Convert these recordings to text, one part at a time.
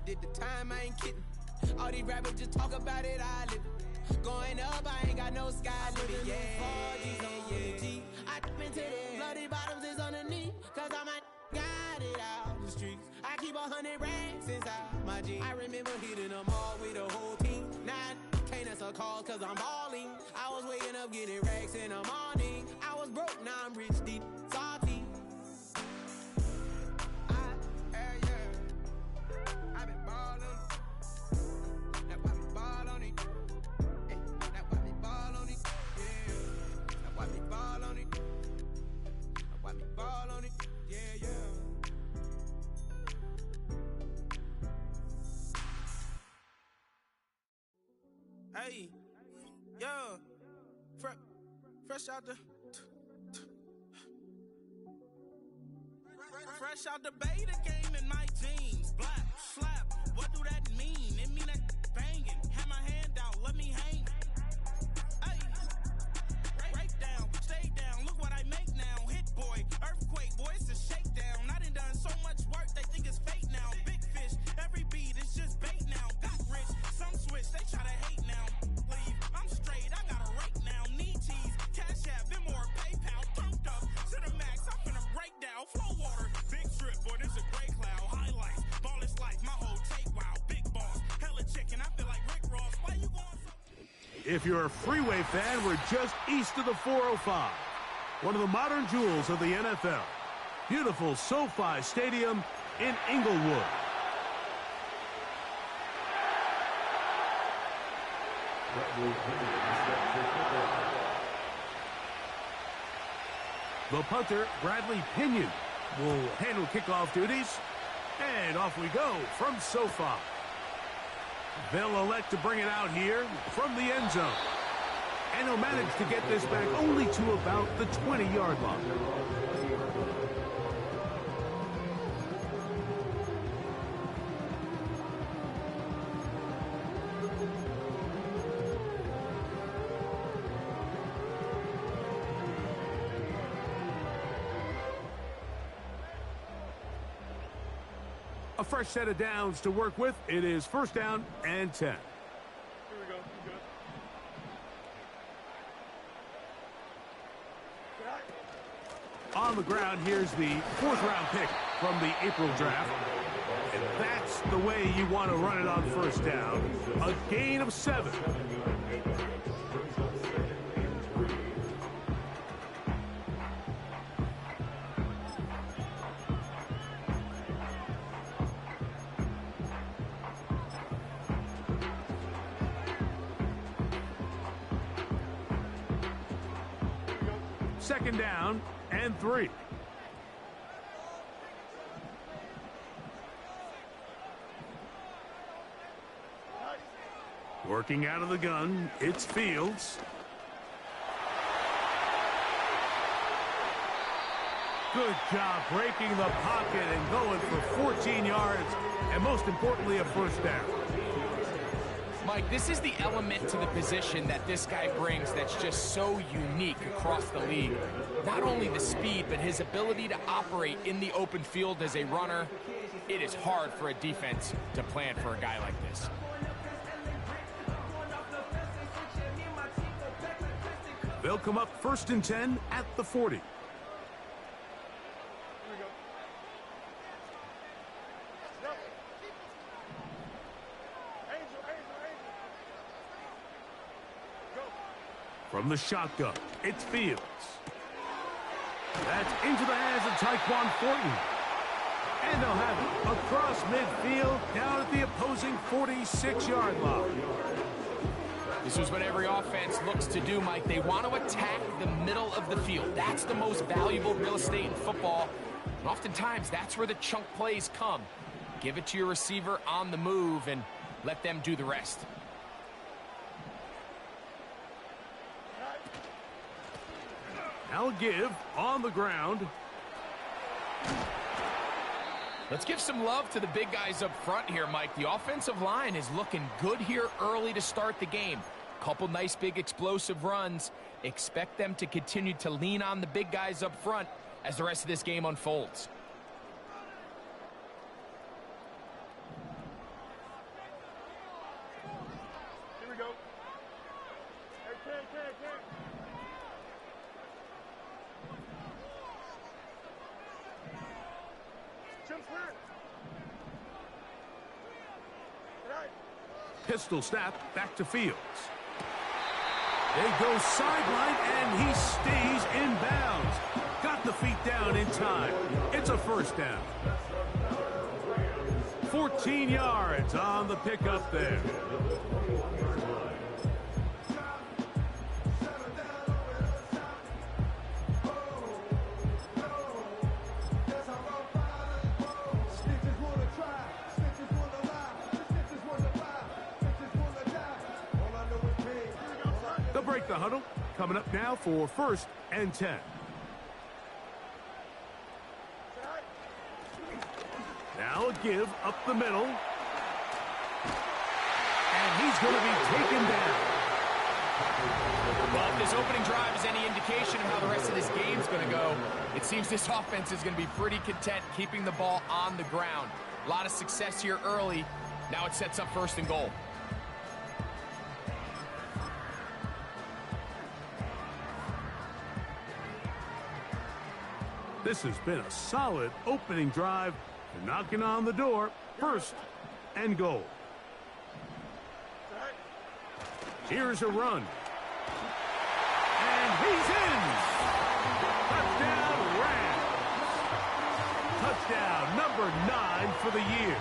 did the time, I ain't kidding. All these rappers just talk about it, I live it. Going up, I ain't got no sky limit, yeah. 4G's on G. I dip into the bloody bottoms is underneath, cause I might got it out the streets. I keep 100 racks inside my jeans. I remember hitting them all with the whole team. Now I can't answer calls cause I'm balling. I was waking up getting racks in the morning. I was broke, now I'm rich, deep, salty. I've been ballin'. That's why we ball on it. That's why we ball on it. Yeah. That's why we ball on it. That's why we ball on it. Yeah, yeah. Hey, yo, fresh out the fresh out the beta game in my jeans. Black, slap, what do that mean? It mean that banging. Have my hand out, let me hang. Hey, break down, stay down, look what I make now. Hit boy, earthquake, boy, it's a shakedown. I done so much work, they think it's fake now. Big fish, every beat is just bait now. Got rich, some switch, they try to hate now. Leave, I'm straight, I got a rate now. Need cheese, cash app, Venmo or PayPal. Pumped up to the max, I'm finna break down. Flow water, big trip, boy, this a gray cloud. Highlights, ball is life, my whole take, wow. Big boss, hella chicken, I feel like Rick Ross. Why you going so... If you're a freeway fan, we're just east of the 405. One of the modern jewels of the NFL. Beautiful SoFi Stadium in Inglewood. The punter, Bradley Pinion, will handle kickoff duties. And off we go from SoFi. They'll elect to bring it out here from the end zone. And he'll manage to get this back only to about the 20-yard line. A fresh set of downs to work with. It is first down and 10. Here we go. Good. On the ground, here's the fourth-round pick from the April draft. And that's the way you want to run it on first down. A gain of 7. Second down and 3. Working out of the gun, it's Fields. Good job breaking the pocket and going for 14 yards, and most importantly, a first down. Mike, this is the element to the position that this guy brings that's just so unique across the league. Not only the speed, but his ability to operate in the open field as a runner. It is hard for a defense to plan for a guy like this. They'll come up first and 10 at the 40. From the shotgun, it's Fields. That's into the hands of Tyquan Thornton. And they'll have it across midfield down at the opposing 46-yard line. This is what every offense looks to do, Mike. They want to attack the middle of the field. That's the most valuable real estate in football. And oftentimes, that's where the chunk plays come. Give it to your receiver on the move and let them do the rest. Now give on the ground. Let's give some love to the big guys up front here, Mike. The offensive line is looking good here early to start the game. Couple nice big explosive runs. Expect them to continue to lean on the big guys up front as the rest of this game unfolds. Pistol snap back to Fields. They go sideline, and he stays in bounds. Got the feet down in time. It's a first down. 14 yards on the pickup there. They'll break the huddle. Coming up now for 1st and 10. Now a give up the middle. And he's going to be taken down. Well, if this opening drive is any indication of how the rest of this game is going to go, it seems this offense is going to be pretty content keeping the ball on the ground. A lot of success here early. Now it sets up 1st and goal. This has been a solid opening drive. They're knocking on the door. 1st and goal. Here's a run. And he's in. Touchdown, Rams. Touchdown number 9 for the year.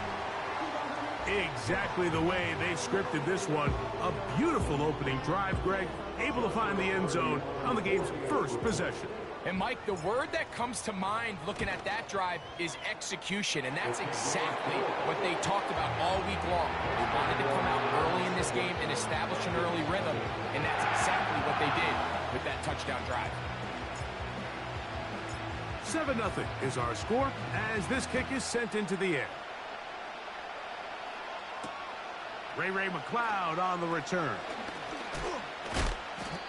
Exactly the way they scripted this one. A beautiful opening drive, Greg. Able to find the end zone on the game's 1st possession. And, Mike, the word that comes to mind looking at that drive is execution, and that's exactly what they talked about all week long. They wanted to come out early in this game and establish an early rhythm, and that's exactly what they did with that touchdown drive. 7-0 is our score as this kick is sent into the air. Ray McLeod on the return.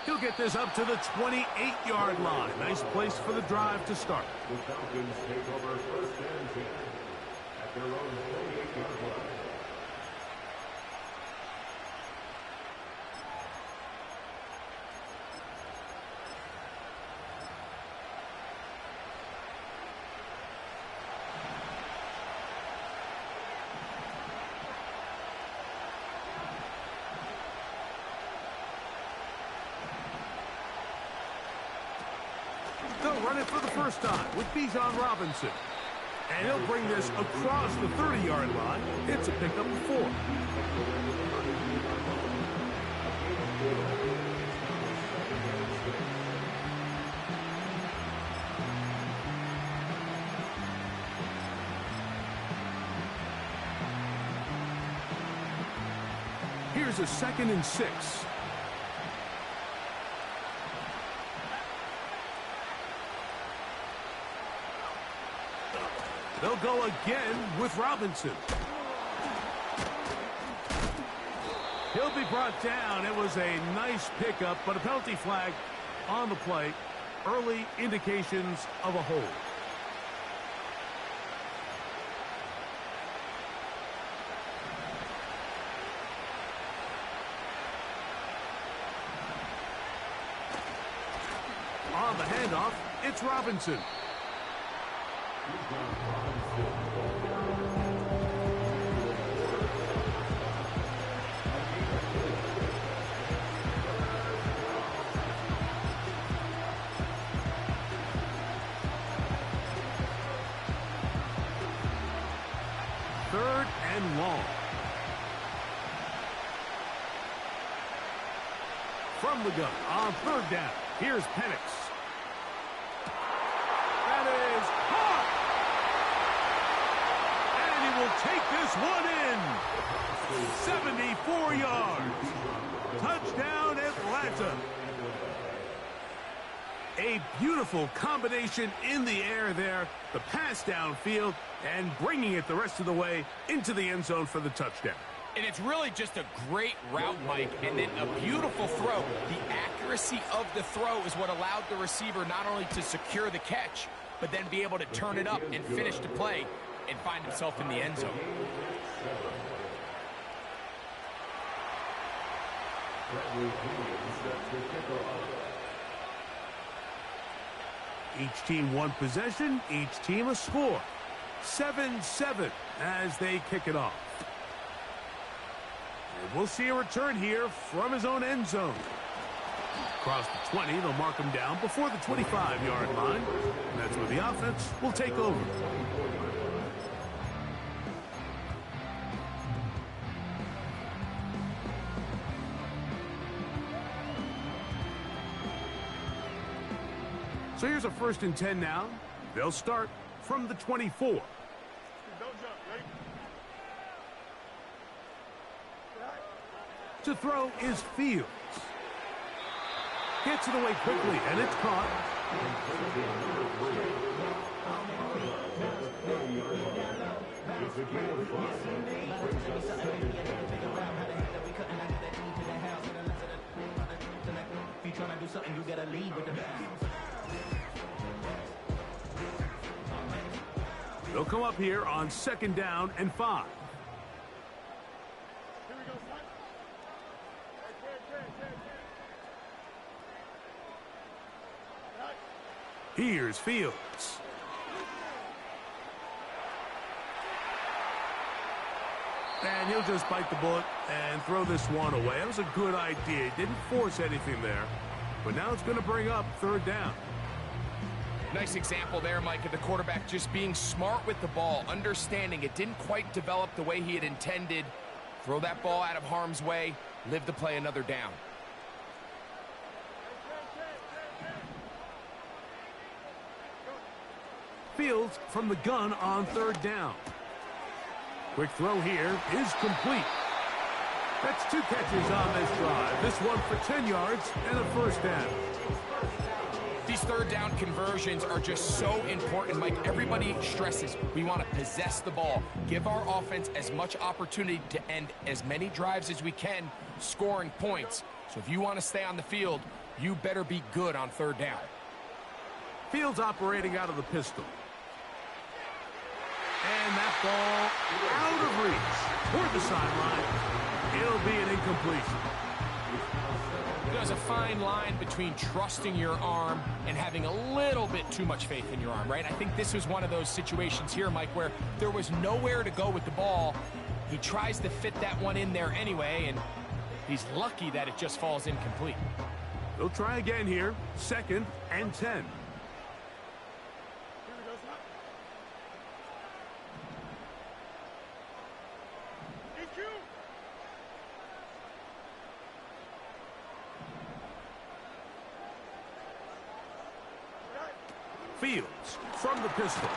He'll get this up to the 28-yard line. Nice place for the drive to start. The Falcons take over 1st and 10 at their own 28-yard line. They'll run it for the first time with Bijan Robinson. And he'll bring this across the 30-yard line. It's a pickup of 4. Here's a 2nd and 6. They'll go again with Robinson. He'll be brought down. It was a nice pickup, but a penalty flag on the play. Early indications of a hold. On the handoff, it's Robinson. Third and long. From the gun on 3rd down. Here's Penix. That is hot. And he will take this one in. 74 yards. Touchdown, Atlanta. A beautiful combination in the air there. The pass downfield and bringing it the rest of the way into the end zone for the touchdown. And it's really just a great route, Mike, and then a beautiful throw. The accuracy of the throw is what allowed the receiver not only to secure the catch, but then be able to turn it up and finish the play and find himself in the end zone. Each team one possession, each team a score. 7-7 as they kick it off. And we'll see a return here from his own end zone. Across the 20, they'll mark him down before the 25-yard line. And that's where the offense will take over. So here's a 1st and 10 now. They'll start from the 24. Don't jump, ready? To throw is Fields. Gets it away quickly, and it's caught. They'll come up here on 2nd down and 5. Here we go, son. Here's Fields. And he'll just bite the bullet and throw this one away. That was a good idea. Didn't force anything there. But now it's going to bring up 3rd down. Nice example there, Mike, of the quarterback just being smart with the ball, understanding it didn't quite develop the way he had intended. Throw that ball out of harm's way, live to play another down. Fields from the gun on 3rd down. Quick throw here is complete. That's 2 catches on this drive. This one for 10 yards and a 1st down. These 3rd down conversions are just so important, Mike. Everybody stresses we want to possess the ball, give our offense as much opportunity to end as many drives as we can, scoring points. So if you want to stay on the field, you better be good on 3rd down. Fields operating out of the pistol. And that ball out of reach toward the sideline. It'll be an incompletion. There's a fine line between trusting your arm and having a little bit too much faith in your arm, right? I think this was one of those situations here, Mike, where there was nowhere to go with the ball. He tries to fit that one in there anyway, and he's lucky that it just falls incomplete. They'll try again here. 2nd and 10. Fields from the pistol.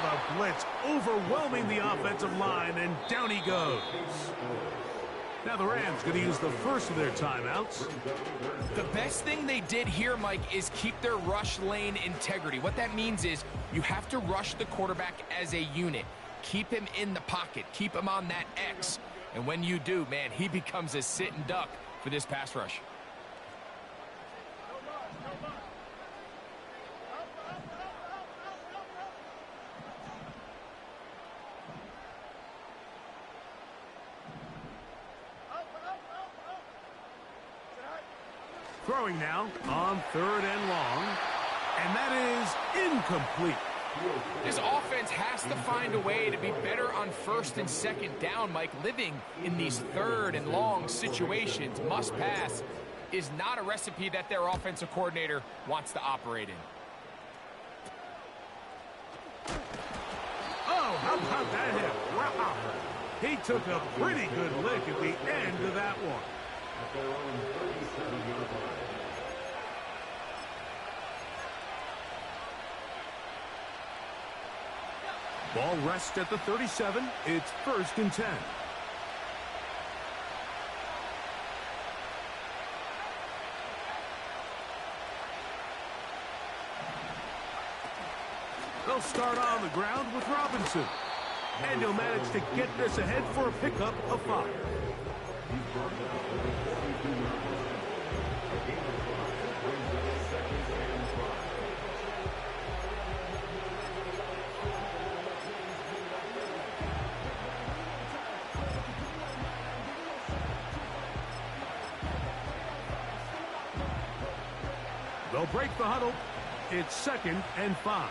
The blitz overwhelming the offensive line, and down he goes. Now the Rams going to use the first of their timeouts. The best thing they did here, Mike, is keep their rush lane integrity. What that means is you have to rush the quarterback as a unit. Keep him in the pocket. Keep him on that X. And when you do, man, he becomes a sitting duck for this pass rush. Throwing now on 3rd and long, and that is incomplete. This offense has to find a way to be better on 1st and 2nd down, Mike. Living in these 3rd and long situations, must pass, is not a recipe that their offensive coordinator wants to operate in. Oh, how about that hit? Wow. He took a pretty good lick at the end of that one. At their own 37-yard line. Ball rests at the 37. It's 1st and 10. They'll start on the ground with Robinson. And he'll manage to get this ahead for a pickup of 5. They'll break the huddle. It's 2nd and 5.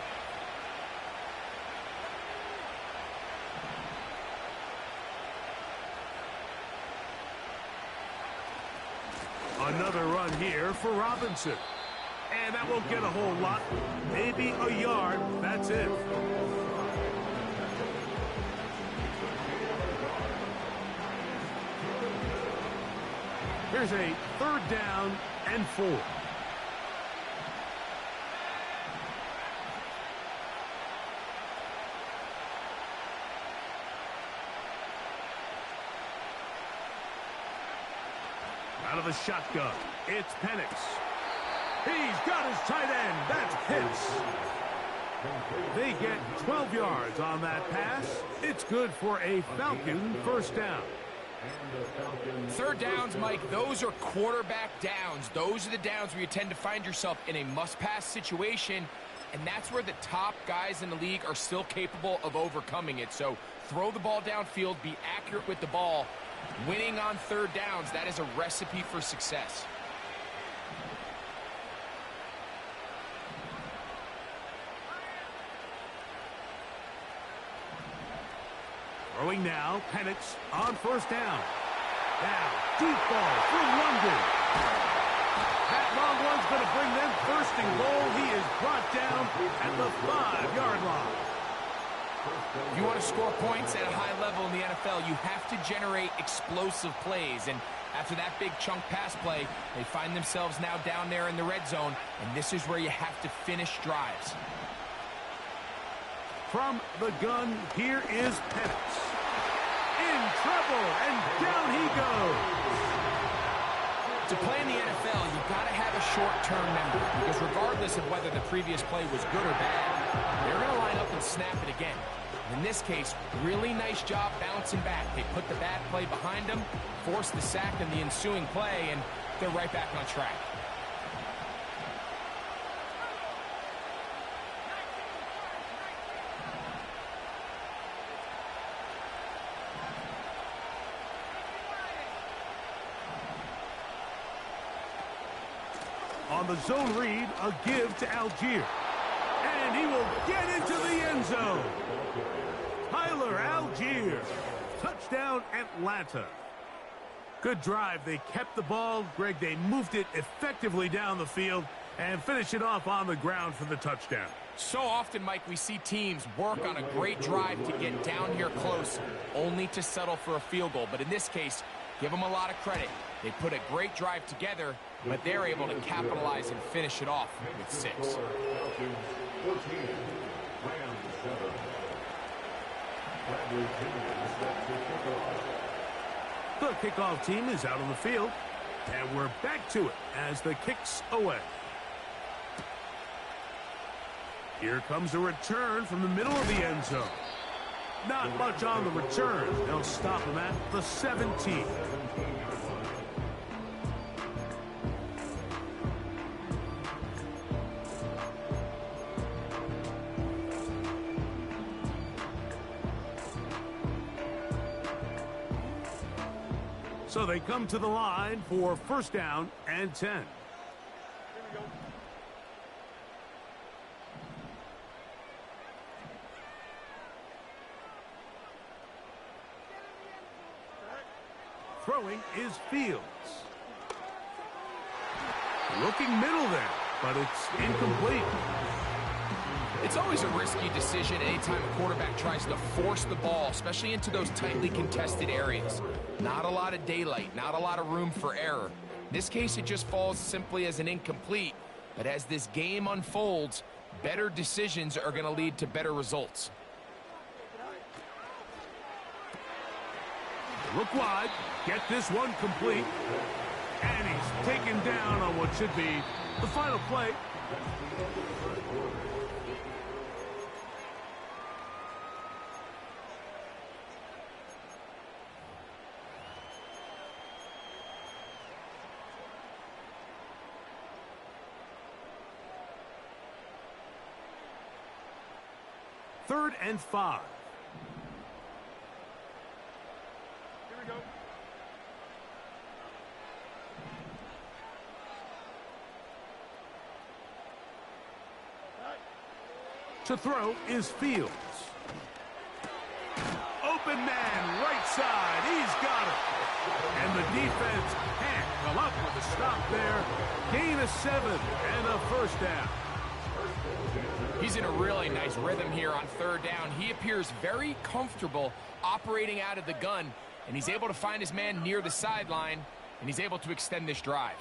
Another run here for Robinson. And that won't get a whole lot. Maybe a yard. That's it. Here's a 3rd down and 4. Out of the shotgun, it's Penix. He's got his tight end. That's Pitts. They get 12 yards on that pass. It's good for a Falcon 1st down. 3rd downs, Mike, those are quarterback downs. Those are the downs where you tend to find yourself in a must-pass situation, and that's where the top guys in the league are still capable of overcoming it. So throw the ball downfield, be accurate with the ball. Winning on 3rd downs, that is a recipe for success. Throwing now, Penix on 1st down. Now, deep ball from London. That long one's going to bring them 1st and goal. He is brought down at the 5-yard line. If you want to score points at a high level in the NFL, you have to generate explosive plays. And after that big chunk pass play, they find themselves now down there in the red zone, and this is where you have to finish drives. From the gun, here is Penix. In trouble, and down he goes. To play in the NFL, you've got to have a short-term memory, because regardless of whether the previous play was good or bad, they're going to line up and snap it again. In this case, really nice job bouncing back. They put the bad play behind them, forced the sack in the ensuing play, and they're right back on track. On the zone read, a give to Algier. And he will get into the end zone. Tyler Algier. Touchdown, Atlanta. Good drive. They kept the ball. Greg, they moved it effectively down the field and finished it off on the ground for the touchdown. So often, Mike, we see teams work on a great drive to get down here close, only to settle for a field goal. But in this case, give them a lot of credit. They put a great drive together, but they're able to capitalize and finish it off with 6. The kickoff team is out on the field, and we're back to it as the kick's away. Here comes a return from the middle of the end zone. Not much on the return. They'll stop him at the 17. So they come to the line for 1st down and 10. Here we go. Throwing is Fields. Looking middle there, but it's incomplete. It's always a risky decision anytime a quarterback tries to force the ball, especially into those tightly contested areas. Not a lot of daylight, not a lot of room for error. In this case, it just falls simply as an incomplete. But as this game unfolds, better decisions are going to lead to better results. Look wide, get this one complete. And he's taken down on what should be the final play. Third and 5. Here we go. To throw is Fields. Open man, right side. He's got it. And the defense can't come up with a stop there. Gain of 7 and a first down. He's in a really nice rhythm here on third down. He appears very comfortable operating out of the gun, and he's able to find his man near the sideline, and he's able to extend this drive.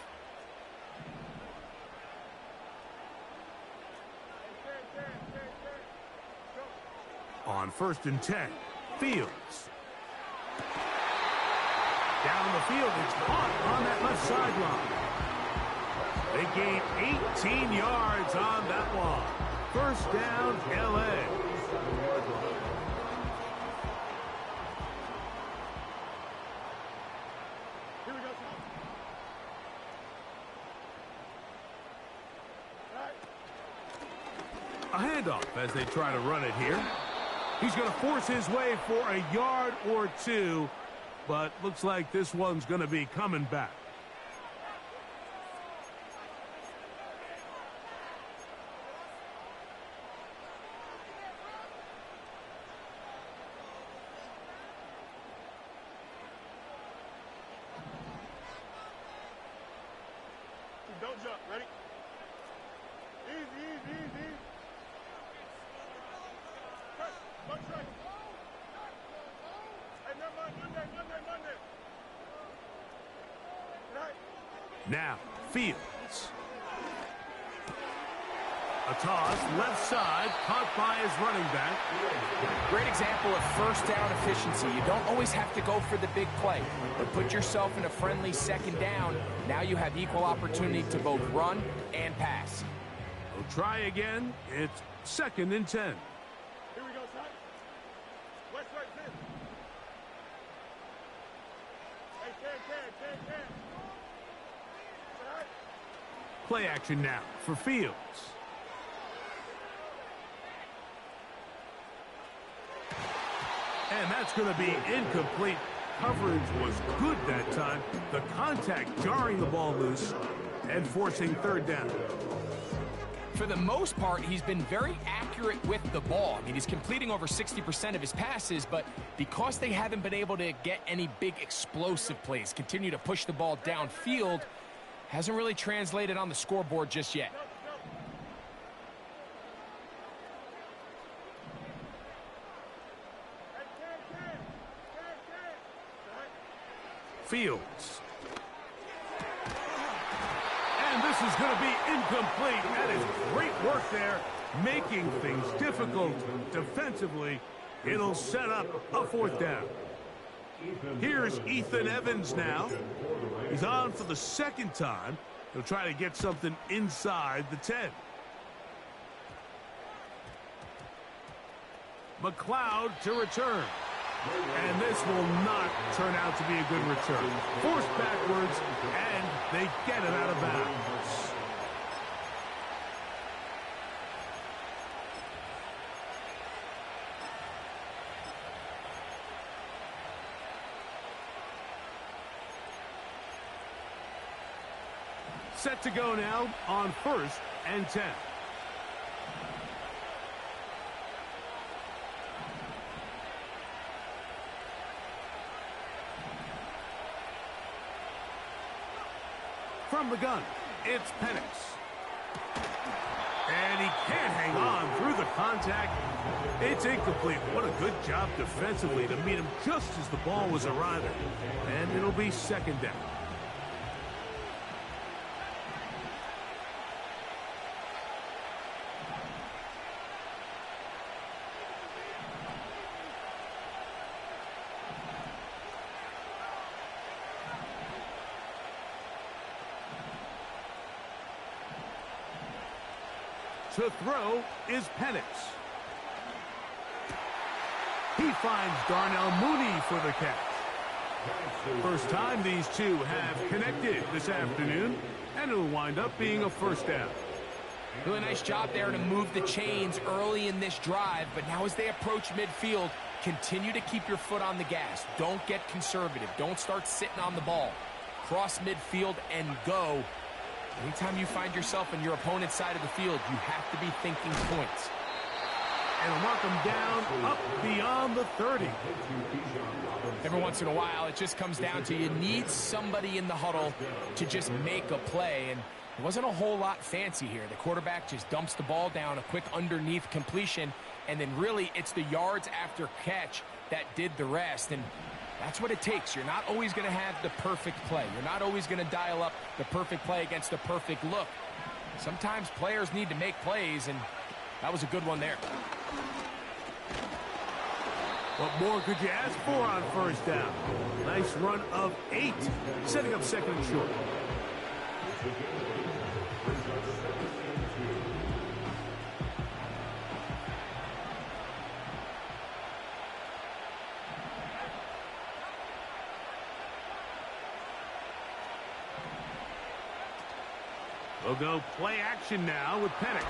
On 1st and 10, Fields. Down the field, it's caught on that left sideline. They gain 18 yards on that one. First down, L.A. Here we go. A handoff as they try to run it here. He's going to force his way for a yard or two, but looks like this one's going to be coming back. Don't jump. Ready? Easy, easy, easy. One strike. Hey, never mind. Monday. Right. Now, Fields. A toss, left side, caught by his running back. Great example of first down efficiency. You don't always have to go for the big play, but put yourself in a friendly second down. Now you have equal opportunity to both run and pass. We'll try again. It's 2nd and 10. Here we go, son. West right, 10. Hey, 10. All right. Play action now for Fields. And that's going to be incomplete. Coverage was good that time. The contact jarring the ball loose and forcing 3rd down. For the most part, he's been very accurate with the ball. I mean, he's completing over 60% of his passes, but because they haven't been able to get any big explosive plays, continue to push the ball downfield, hasn't really translated on the scoreboard just yet. Fields. And this is going to be incomplete. That is great work there, making things difficult defensively. It'll set up a 4th down. Here's Ethan Evans now. He's on for the 2nd time. He'll try to get something inside the 10. McLeod to return. And this will not turn out to be a good return. Forced backwards, and they get it out of bounds. Set to go now on 1st and 10. From the gun, it's Penix. And he can't hang on through the contact. It's incomplete. What a good job defensively to meet him just as the ball was arriving. And it'll be 2nd down. To throw is Penix. He finds Darnell Mooney for the catch. First time these two have connected this afternoon, and it'll wind up being a 1st down. Really nice job there to move the chains early in this drive, but now as they approach midfield, continue to keep your foot on the gas. Don't get conservative. Don't start sitting on the ball. Cross midfield and go. Anytime you find yourself on your opponent's side of the field, you have to be thinking points. and will mark him down up beyond the 30. Every once in a while, it just comes down to you need somebody in the huddle to just make a play, and it wasn't a whole lot fancy here. The quarterback just dumps the ball down, a quick underneath completion, and then really it's the yards after catch that did the rest, and that's what it takes. You're not always going to have the perfect play. You're not always going to dial up the perfect play against the perfect look. Sometimes players need to make plays, and that was a good one there. What more could you ask for on first down? Nice run of 8, setting up second and short. We'll go play action now with Penix.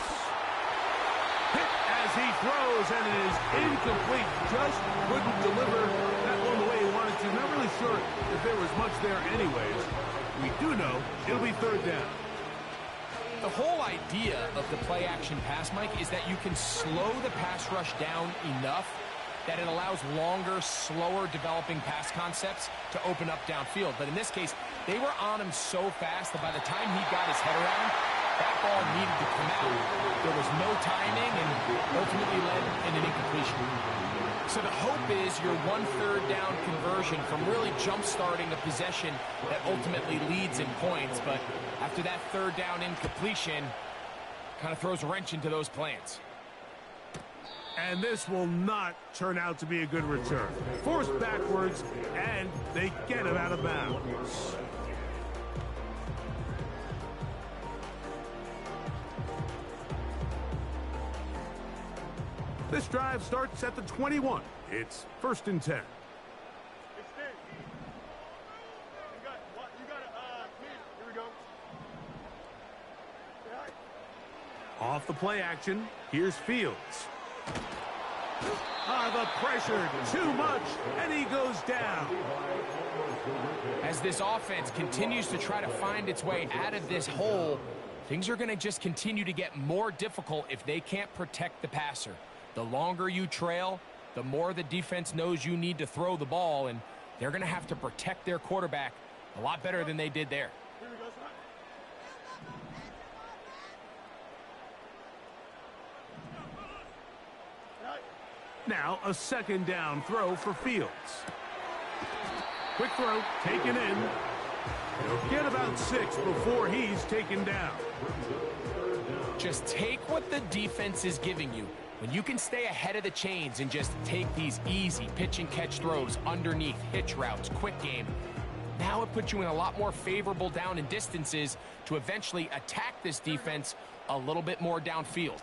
Hit as he throws, and it is incomplete. Just couldn't deliver that one the way he wanted to. Not really sure if there was much there anyways. We do know it'll be third down. The whole idea of the play action pass, Mike, is that you can slow the pass rush down enough that it allows longer, slower developing pass concepts to open up downfield. But in this case, they were on him so fast that by the time he got his head around, that ball needed to come out. There was no timing and ultimately led in an incompletion. So the hope is your 1/3 down conversion from really jump-starting a possession that ultimately leads in points. But after that third down incompletion, kind of throws a wrench into those plans. And this will not turn out to be a good return. Forced backwards, and they get him out of bounds. This drive starts at the 21. It's 1st and 10. Extend. You got it. Here we go. Off the play action, here's Fields. The pressure, too much, and he goes down. As this offense continues to try to find its way out of this hole, things are going to just continue to get more difficult if they can't protect the passer. The longer you trail, the more the defense knows you need to throw the ball, and they're going to have to protect their quarterback a lot better than they did there. Here we go, son. Now a 2nd down throw for Fields. Quick throw, taken in. He'll get about 6 before he's taken down. Just take what the defense is giving you. When you can stay ahead of the chains and just take these easy pitch and catch throws underneath, hitch routes, quick game, now it puts you in a lot more favorable down and distances to eventually attack this defense a little bit more downfield.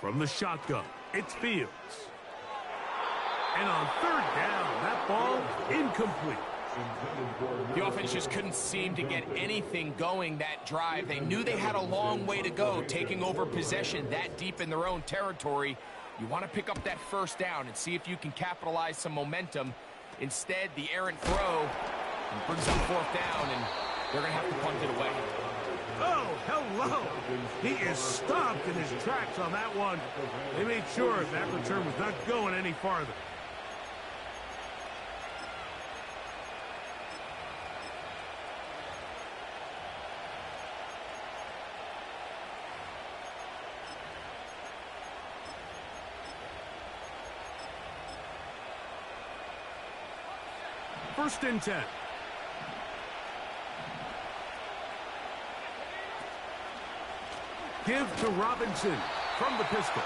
From the shotgun, it's Fields. And on 3rd down, that ball incomplete. The offense just couldn't seem to get anything going that drive. They knew they had a long way to go, taking over possession that deep in their own territory. You want to pick up that 1st down and see if you can capitalize some momentum. Instead, the errant throw brings up 4th down, and they're going to have to punt it away. Oh, hello. He is stopped in his tracks on that one. They made sure that return was not going any farther. First and 10. Give to Robinson from the pistol.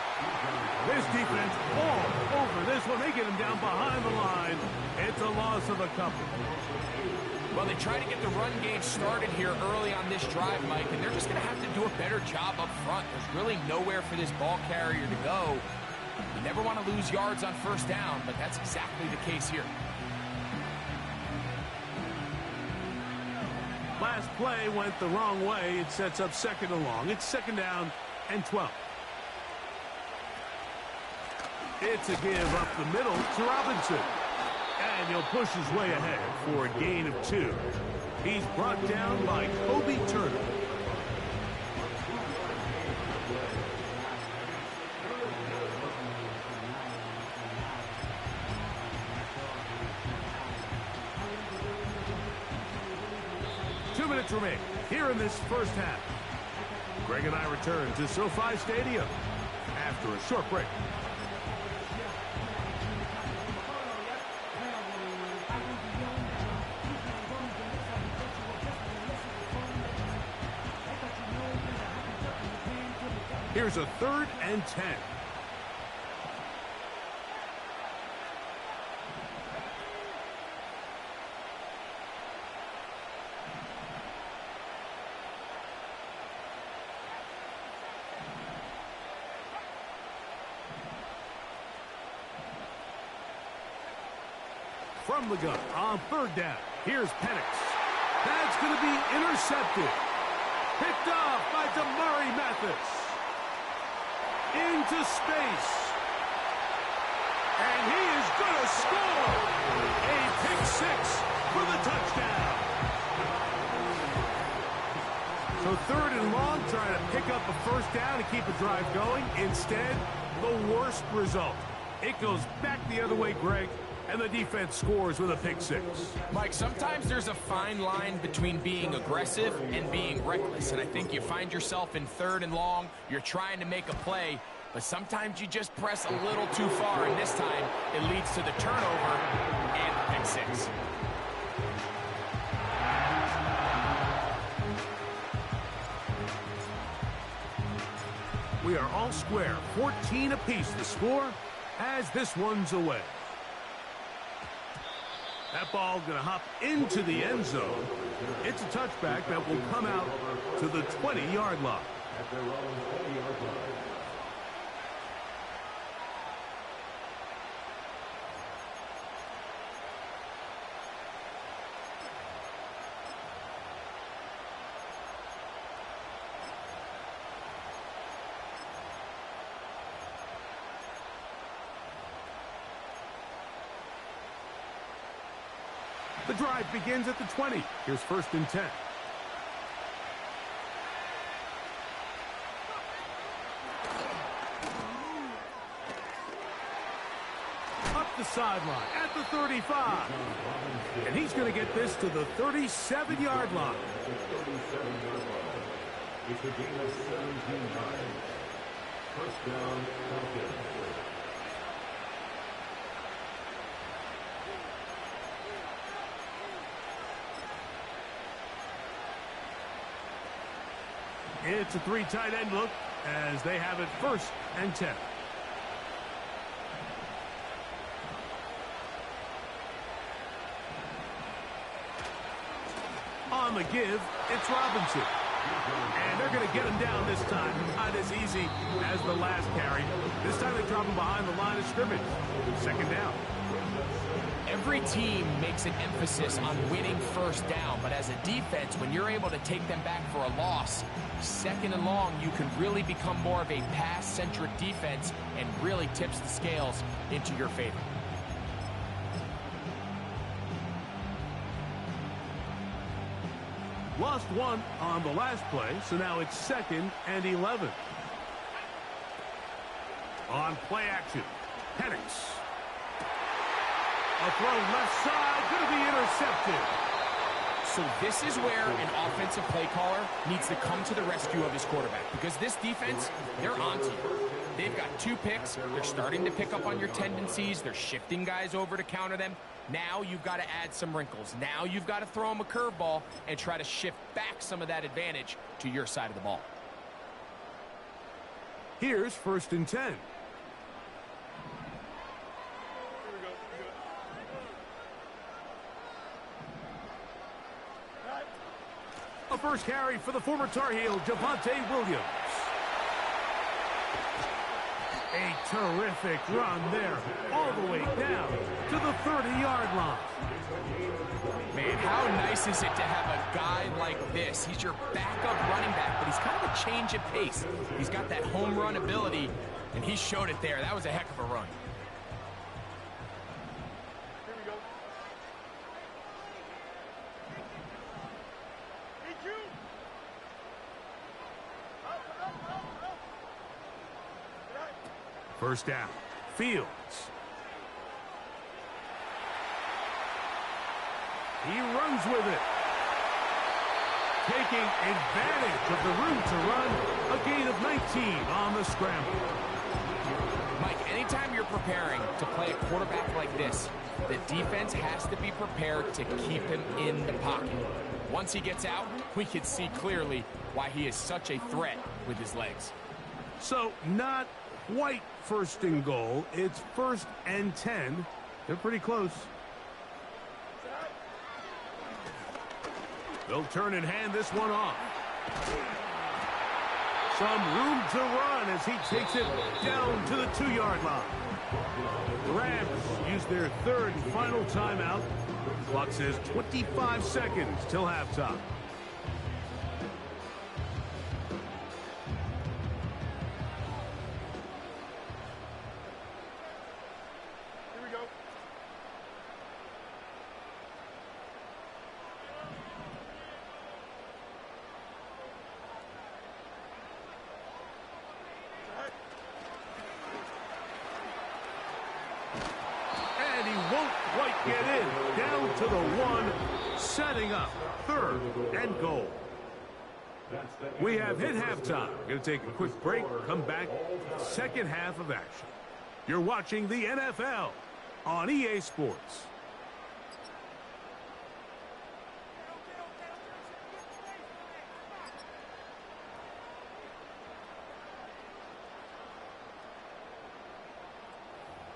This defense all over this one. They get him down behind the line. It's a loss of a couple. Well, they try to get the run game started here early on this drive, Mike, and they're just going to have to do a better job up front. There's really nowhere for this ball carrier to go. You never want to lose yards on 1st down, but that's exactly the case here. Last play went the wrong way. It sets up 2nd and long. It's 2nd down and 12. It's a give up the middle to Robinson. And he'll push his way ahead for a gain of 2. He's brought down by Kobe Turner. Minutes remain here in this first half. Greg and I return to SoFi Stadium after a short break. Here's a 3rd and 10. From the gun on 3rd down. Here's Penix. That's going to be intercepted. Picked off by Damari Mathis. Into space. And he is going to score. A pick 6 for the touchdown. So 3rd and long, trying to pick up a first down and keep a drive going. Instead, the worst result. It goes back the other way, Greg. And the defense scores with a pick 6. Mike, sometimes there's a fine line between being aggressive and being reckless. And I think you find yourself in 3rd and long. You're trying to make a play, but sometimes you just press a little too far. And this time, it leads to the turnover and the pick 6. We are all square. 14 apiece the score as this one's away. That ball going to hop into the end zone. It's a touchback that will come out to the 20-yard line. At their own 20-yard line. The drive begins at the 20. Here's 1st and 10. Up the sideline at the 35. And he's going to get this to the 37-yard line. It's a gain of 17 yards. First down, Falcons. It's a 3 tight end look as they have it 1st and 10. On the give, it's Robinson. And they're going to get him down this time. Not as easy as the last carry. This time they drop him behind the line of scrimmage. 2nd down. Every team makes an emphasis on winning first down, but as a defense, when you're able to take them back for a loss, 2nd and long, you can really become more of a pass-centric defense and really tips the scales into your favor. Lost 1 on the last play, so now it's 2nd and 11. On play action, Penix. A throw left side, going to be intercepted. So this is where an offensive play caller needs to come to the rescue of his quarterback, because this defense, they're onto you. They've got 2 picks. They're starting to pick up on your tendencies. They're shifting guys over to counter them. Now you've got to add some wrinkles. Now you've got to throw them a curveball and try to shift back some of that advantage to your side of the ball. Here's 1st and 10. A first carry for the former Tar Heel, Javonte Williams. A terrific run there, all the way down to the 30-yard line. Man, how nice is it to have a guy like this? He's your backup running back, but he's kind of a change of pace. He's got that home run ability, and he showed it there. That was a heck of a run. First down. Fields. He runs with it. Taking advantage of the room to run. A gain of 19 on the scramble. Mike, anytime you're preparing to play a quarterback like this, the defense has to be prepared to keep him in the pocket. Once he gets out, we can see clearly why he is such a threat with his legs. So, not quite first and goal. It's 1st and 10. They're pretty close. They'll turn and hand this one off. Some room to run as he takes it down to the 2-yard line. The Rams use their 3rd and final timeout. Clock says 25 seconds till halftime. Here we go. And he won't quite get in. Down to the 1, setting up 3rd and goal. We have hit halftime. Going to take a quick break, come back, second half of action. You're watching the NFL on EA Sports.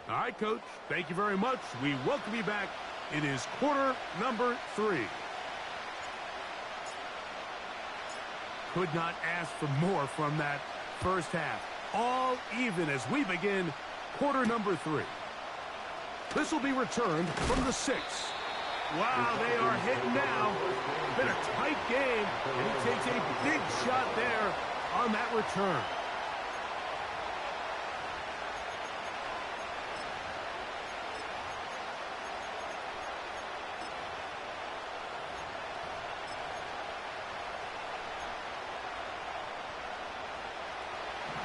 All right, Coach, thank you very much. We welcome you back. It is quarter number 3. Could not ask for more from that first half. All even as we begin quarter number 3. This will be returned from the 6. Wow, they are hitting now. Been a tight game, and he takes a big shot there on that return.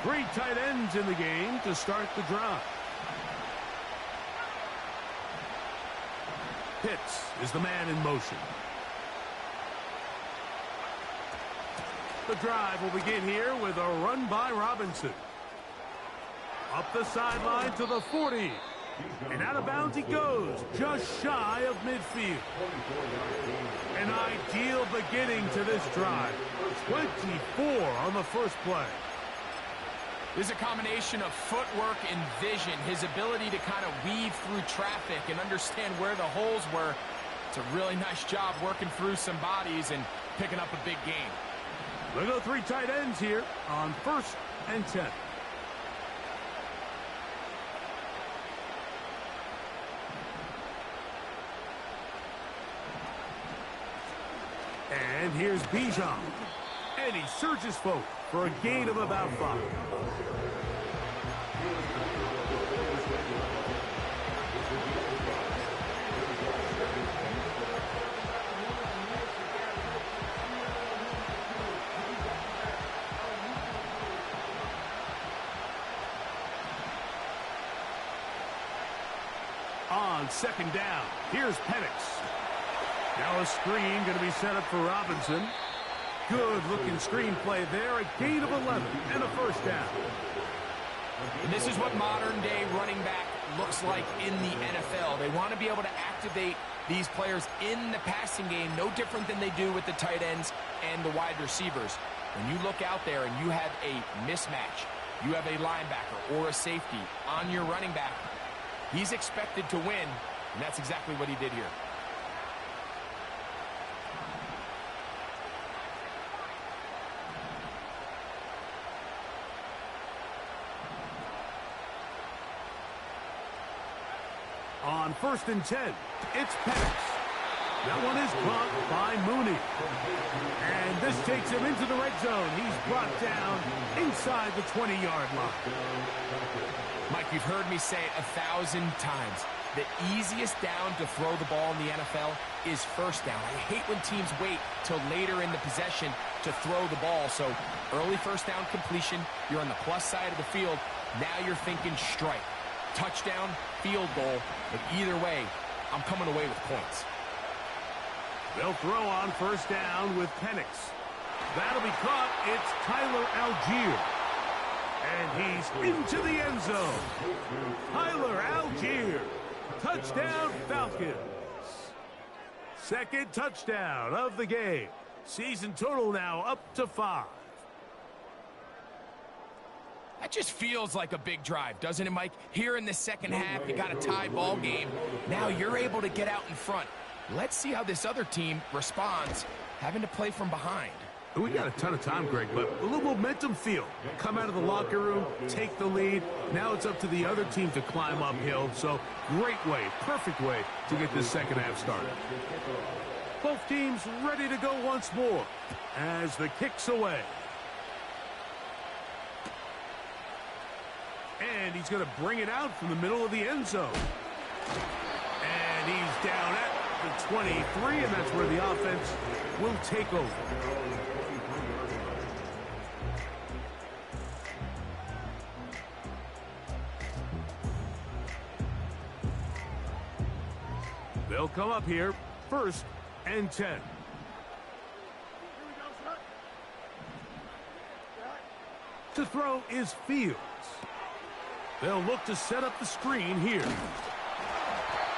Three tight ends in the game to start the drive. Pitts is the man in motion. The drive will begin here with a run by Robinson. Up the sideline to the 40. And out of bounds he goes, just shy of midfield. An ideal beginning to this drive. 24 on the first play. There's a combination of footwork and vision, his ability to kind of weave through traffic and understand where the holes were. It's a really nice job working through some bodies and picking up a big game. We'll go 3 tight ends here on 1st and 10. And here's Bijan. And he surges forward for a gain of about 5. On 2nd down, here's Penix. Now a screen going to be set up for Robinson. Good-looking screenplay there, a gain of 11 and a first down. And this is what modern-day running back looks like in the NFL. They want to be able to activate these players in the passing game, no different than they do with the tight ends and the wide receivers. When you look out there and you have a mismatch, you have a linebacker or a safety on your running back, he's expected to win, and that's exactly what he did here. On 1st and 10, it's Penix. That one is caught by Mooney. And this takes him into the red zone. He's brought down inside the 20-yard line. Mike, you've heard me say it 1,000 times. The easiest down to throw the ball in the NFL is first down. I hate when teams wait till later in the possession to throw the ball. So early first down completion, you're on the plus side of the field. Now you're thinking strike. Touchdown, field goal, but either way, I'm coming away with points. They'll throw on first down with Penix. That'll be caught. It's Tyler Algier. And he's into the end zone. Tyler Algier. Touchdown, Falcons. Second touchdown of the game. Season total now up to 5. That just feels like a big drive, doesn't it, Mike? Here in the second half, you got a tie ball game. Now you're able to get out in front. Let's see how this other team responds, having to play from behind. We got a ton of time, Greg, but a little momentum feel. Come out of the locker room, take the lead. Now it's up to the other team to climb uphill. So great way, perfect way to get this second half started. Both teams ready to go once more as the kick's away. And he's going to bring it out from the middle of the end zone. And he's down at the 23, and that's where the offense will take over. They'll come up here, 1st and 10. To throw is Fields. They'll look to set up the screen here.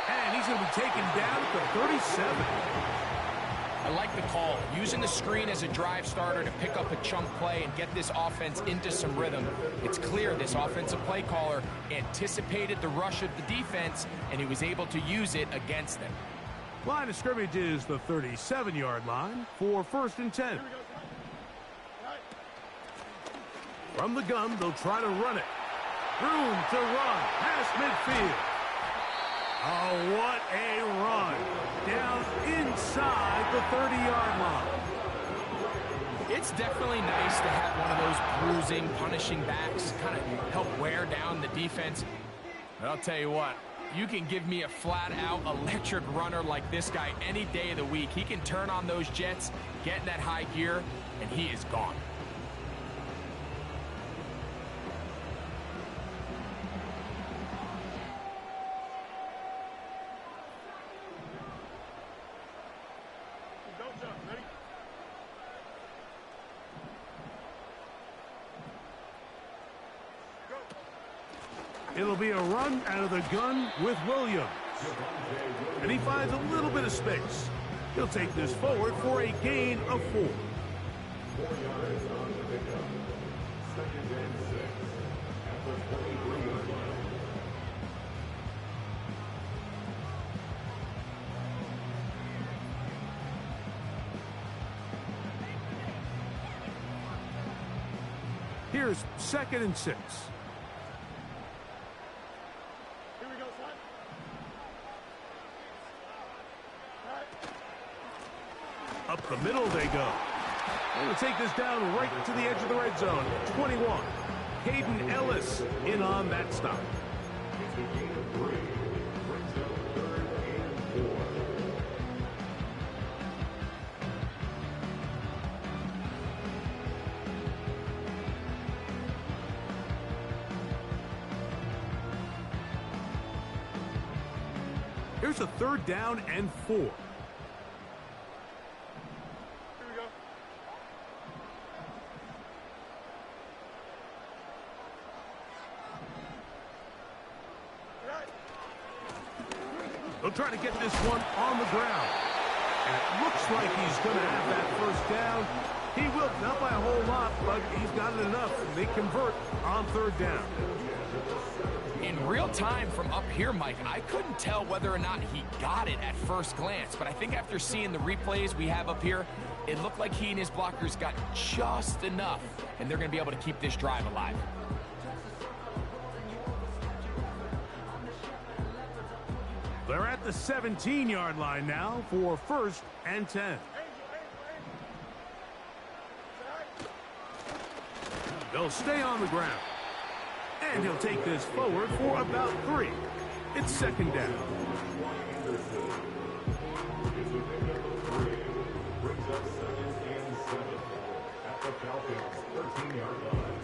And he's going to be taken down at the 37. I like the call. Using the screen as a drive starter to pick up a chunk play and get this offense into some rhythm. It's clear this offensive play caller anticipated the rush of the defense, and he was able to use it against them. Line of scrimmage is the 37-yard line for 1st and 10. From the gun, they'll try to run it. Room to run past midfield. Oh, what a run. Down inside the 30-yard line. It's definitely nice to have one of those bruising, punishing backs kind of help wear down the defense. But I'll tell you what, you can give me a flat-out electric runner like this guy any day of the week. He can turn on those jets, get in that high gear, and he is gone. It'll be a run out of the gun with Williams. And he finds a little bit of space. He'll take this forward for a gain of 4. 4 yards on the pickup. 2nd and 6 at the 23-yard line. Here's 2nd and 6. Up the middle they go. They will take this down right to the edge of the red zone. 21. Hayden Ellis in on that stop. It's a gain of 3. Brings up 3rd and 4. Here's a 3rd down and 4. They'll try to get this one on the ground. And it looks like he's going to have that 1st down. He will, not by a whole lot, but he's got it enough. They convert on 3rd down. In real time from up here, Mike, I couldn't tell whether or not he got it at first glance. But I think after seeing the replays we have up here, it looked like he and his blockers got just enough. And they're going to be able to keep this drive alive. They're at the 17-yard line now for 1st and 10. They'll stay on the ground. And he'll take this forward for about 3. It's 2nd down. Brings up 2nd and 7 at the Falcons 13-yard line.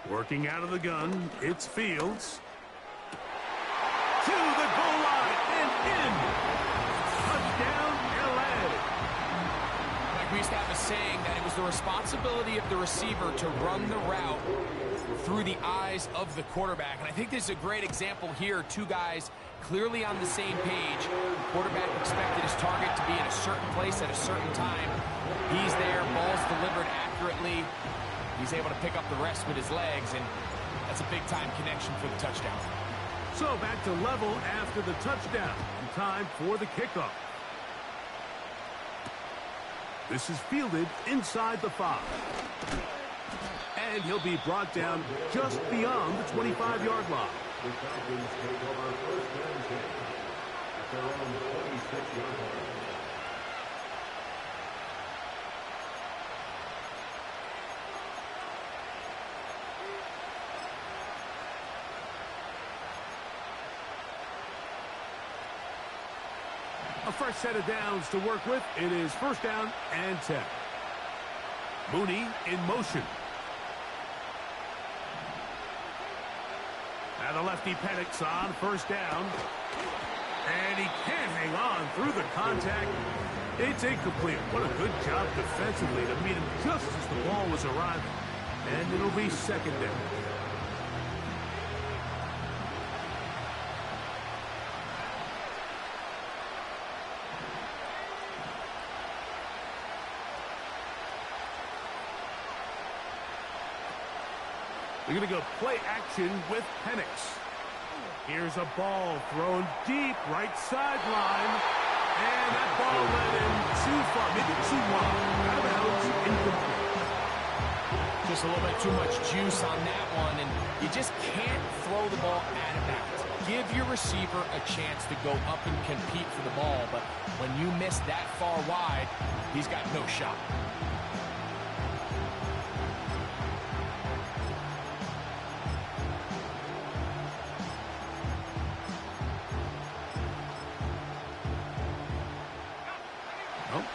Working out of the gun, it's Fields. To the goal line and in. Touchdown, LA. Like we used to have a saying that it was the responsibility of the receiver to run the route through the eyes of the quarterback. And I think this is a great example here. Two guys clearly on the same page. Quarterback expected his target to be in a certain place at a certain time. He's there, ball's delivered accurately. He's able to pick up the rest with his legs, and that's a big-time connection for the touchdown. So back to level after the touchdown. And time for the kickoff. This is fielded inside the 5. And he'll be brought down just beyond the 25-yard line. The Falcons take over first and 10 at their own 26-yard line. A fresh set of downs to work with. It is first down and 10. Mooney in motion. Now the lefty Penix on first down. And he can't hang on through the contact. It's incomplete. What a good job defensively to meet him just as the ball was arriving. And it'll be second down. We're going to go play action with Penix. Here's a ball thrown deep right sideline. And that ball led him too far, maybe too wide. Out of bounds, incomplete. Just a little bit too much juice on that one, and you just can't throw the ball out of bounds. Give your receiver a chance to go up and compete for the ball, but when you miss that far wide, he's got no shot.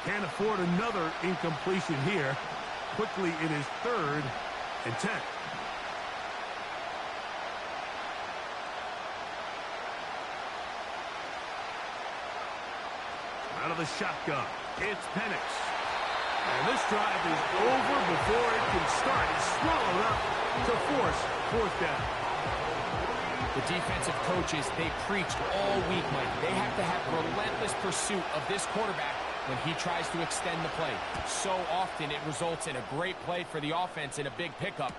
Can't afford another incompletion here. Quickly, it is third and 10. Out of the shotgun, it's Penix. And this drive is over before it can start. It's swallowed up to force fourth down. The defensive coaches, they preached all week, Mike. They have to have relentless pursuit of this quarterback when he tries to extend the play. So often it results in a great play for the offense and a big pickup.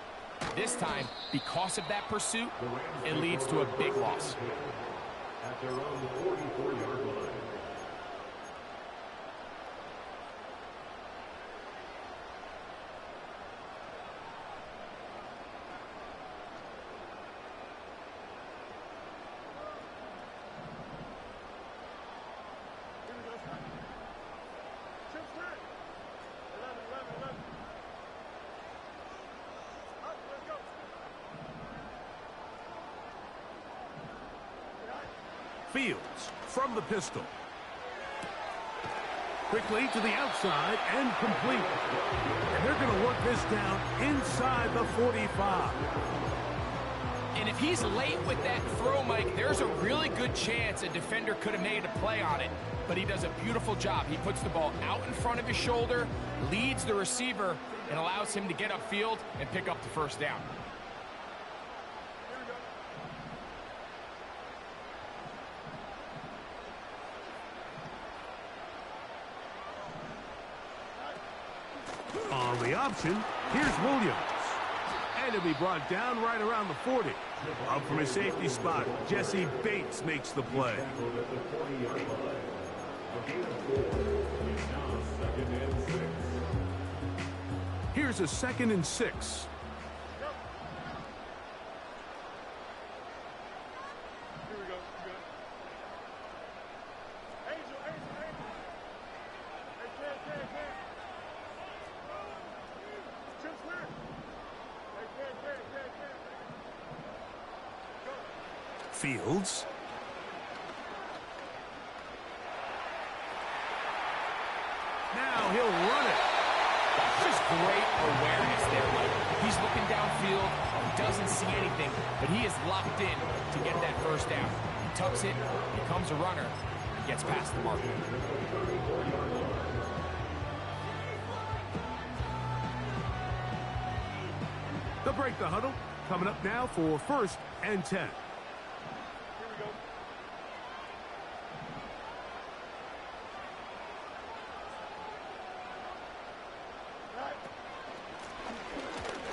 This time, because of that pursuit, it leads to a big loss. At their own 44-yard line. Fields from the pistol. Quickly to the outside and complete. And they're going to work this down inside the 45. And if he's late with that throw, Mike, there's a really good chance a defender could have made a play on it. But he does a beautiful job. He puts the ball out in front of his shoulder, leads the receiver, and allows him to get upfield and pick up the first down. On the option, here's Williams. And he'll be brought down right around the 40. Up from his safety spot, Jesse Bates makes the play. Tackled at the 40-yard line. A gain of 4. It's now second and 6. Here's a 2nd and 6. Here we go. Good. Angel. Hey, Ken. Chip clear. Hey, Ken. Go. Fields. Now he'll run it. That's just great awareness there, Mike. He's looking downfield, doesn't see anything, but he is locked in to get that first down. He tucks it, becomes a runner, and gets past the marker. They'll break the huddle. Coming up now for 1st and 10. Here we go.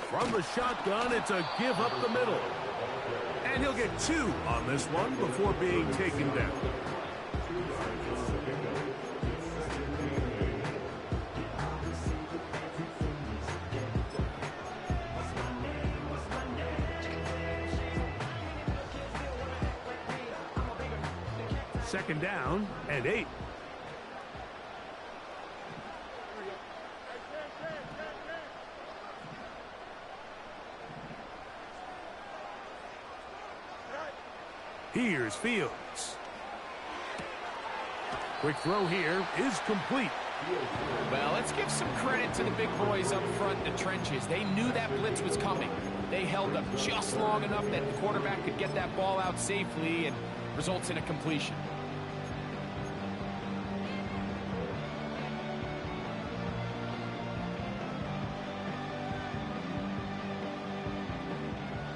From the shotgun, it's a give up the middle. And he'll get 2 on this one before being taken down. Second down and 8. Here's Fields. Quick throw here is complete. Well, let's give some credit to the big boys up front in the trenches. They knew that blitz was coming. They held up just long enough that the quarterback could get that ball out safely and results in a completion.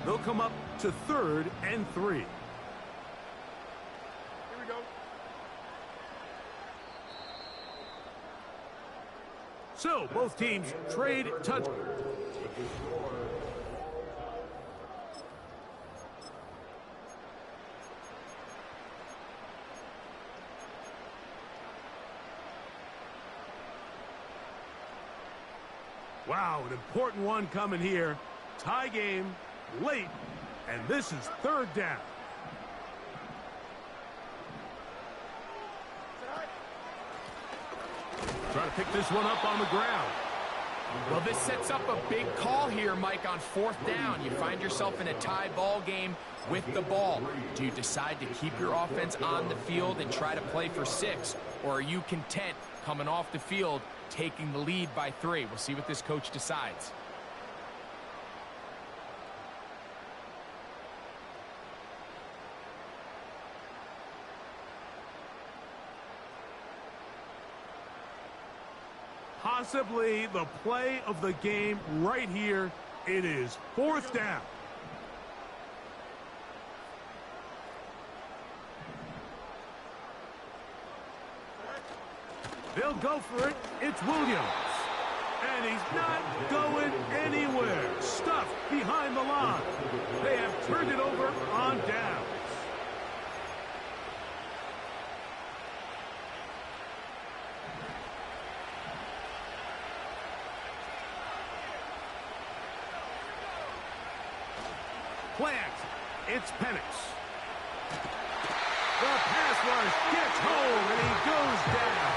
They'll come up to 3rd and 3. Here we go. So, both teams trade touch. Wow, an important one coming here. Tie game, late, and this is 3rd down. Try to pick this one up on the ground. Well, this sets up a big call here, Mike, on 4th down. You find yourself in a tie ball game with the ball. Do you decide to keep your offense on the field and try to play for 6? Or are you content coming off the field, taking the lead by 3? We'll see what this coach decides. Possibly the play of the game right here. It is 4th down. They'll go for it. It's Williams. And he's not going anywhere. Stuffed behind the line. They have turned it over on downs. Plant. It's Penix. The pass rush gets home, and he goes down.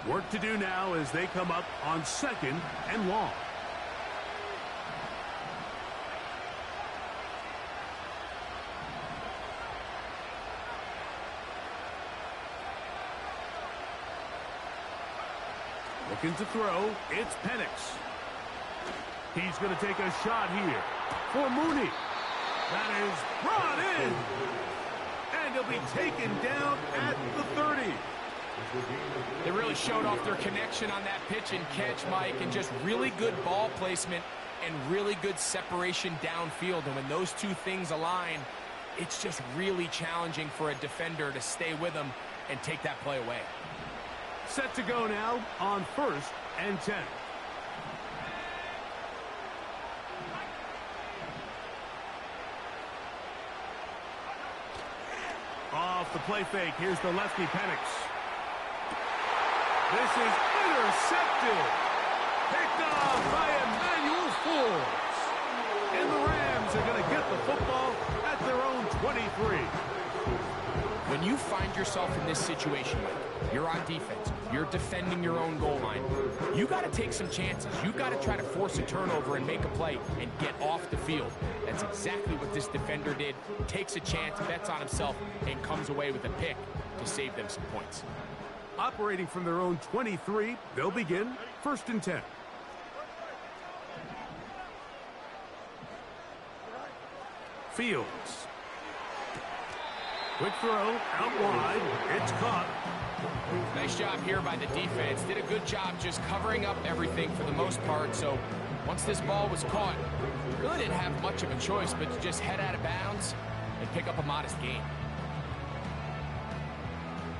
Work to do now as they come up on 2nd and long. Looking to throw, it's Penix. He's going to take a shot here for Mooney. That is brought in. And he'll be taken down at the 30. They really showed off their connection on that pitch and catch, Mike, and just really good ball placement and really good separation downfield. And when those two things align, it's just really challenging for a defender to stay with them and take that play away. Set to go now on 1st and 10. Off the play fake, here's the lefty Penix. This is intercepted. Picked off by Emmanuel Forbes. And the Rams are going to get the football at their own 23. When you find yourself in this situation, Mike, you're on defense, you're defending your own goal line, you got to take some chances. You got to try to force a turnover and make a play and get off the field. That's exactly what this defender did. Takes a chance, bets on himself, and comes away with a pick to save them some points. Operating from their own 23, they'll begin 1st and 10. Fields. Quick throw, out wide. It's caught. Nice job here by the defense. Did a good job just covering up everything for the most part. So once this ball was caught, really didn't have much of a choice but to just head out of bounds and pick up a modest gain.